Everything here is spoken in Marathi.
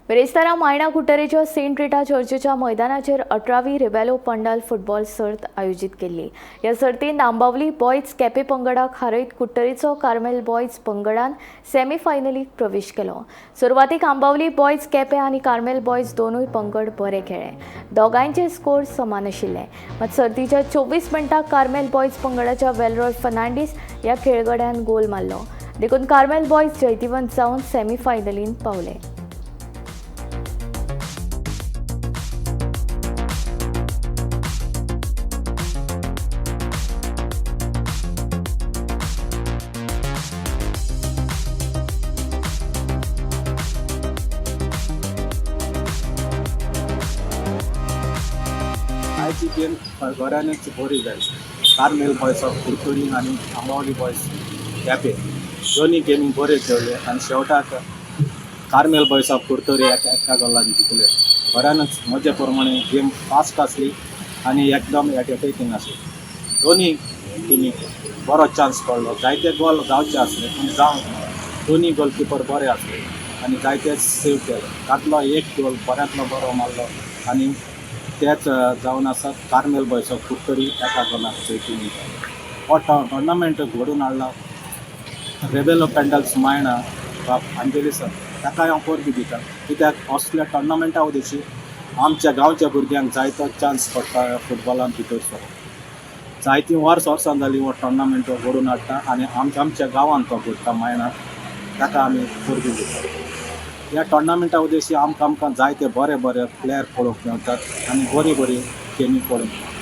बेरेस्तारा मायणा कुट्टरेच्या सेंट रिटा चर्चच्या मैदानाचेर 18वी रिबेलो पंडाल फुटबॉल सर्त आयोजित केल्ली। ह्या सर्तींत आंबावली बॉयज केपें पंगडाक हारयत कुट्टरेचो कार्मेल बॉयज पंगडान सेमी फायनलीक प्रवेश केलो। सुरवातीक आंबावली बॉयज केपें आनी कार्मेल बॉयज दोनूय पंगड बरे खेळ्ळे। दोगांयचे स्कोर समान आशिल्ले, मात सर्तीच्या 24 मिनटांक कार्मेल बॉयज पंगडाच्या वेलरॉय फर्नांडीस ह्या खेळगड्यान गोल मारलो, देखून कार्मेल बॉयज जैतिवंत जावन सेमी फायनलींत पावले। आयची गेम गोऱ्यांनीच बरी जाली। कार्मेल बॉयज ऑफ कुडतोरी आनी आंबावली बॉयज केपें दोन्ही गेमी बरे खेळले आनी शेवटाक कार्मेल बॉयज ऑफ कुडतोरी एका गोलान जिखले। गोऱ्यानच म्हजे प्रमाणे गेम फास्ट आसली आनी एकदम एटॅकिंग आसली। दोन्ही टिमीक बरो चान्स पडलो, जायते गोल जावचे आसले पूण जावंक दोन्ही गोलकीपर बरे आसले आनी जायते सेव केले। तातलो एक गोल बऱ्यांतलो बरो मारलो आनी तेच जावन आसा कार्मेल बॉयज ऑफ कुडतोरी एका गोलाक जैतिवंत जालो। हो टोर्नामेंट घडोवन हाडला रेबेलो पेंडल्स मायणा अंजेलिसा, ताका हांव परबी दिता, कित्याक असल्या टोर्नामेंटा उदेशी आमच्या गांवच्या भुरग्यांक जायतो चान्स पडटा फुटबॉलान भितर सरप। जायतीं वर्सां जालीं हो टोर्नामेंट घडोवन हाडटा आनी आमच्या गांवांत तो घडटा मायणा, ताका आमी परबी दिता। ह्या टोर्नामेंटा उदेशी आमकां जायते बरे बरे प्लेयर पळोवंक मेळटात आनी बरी बरी गेमी पळोवंक मेळटात।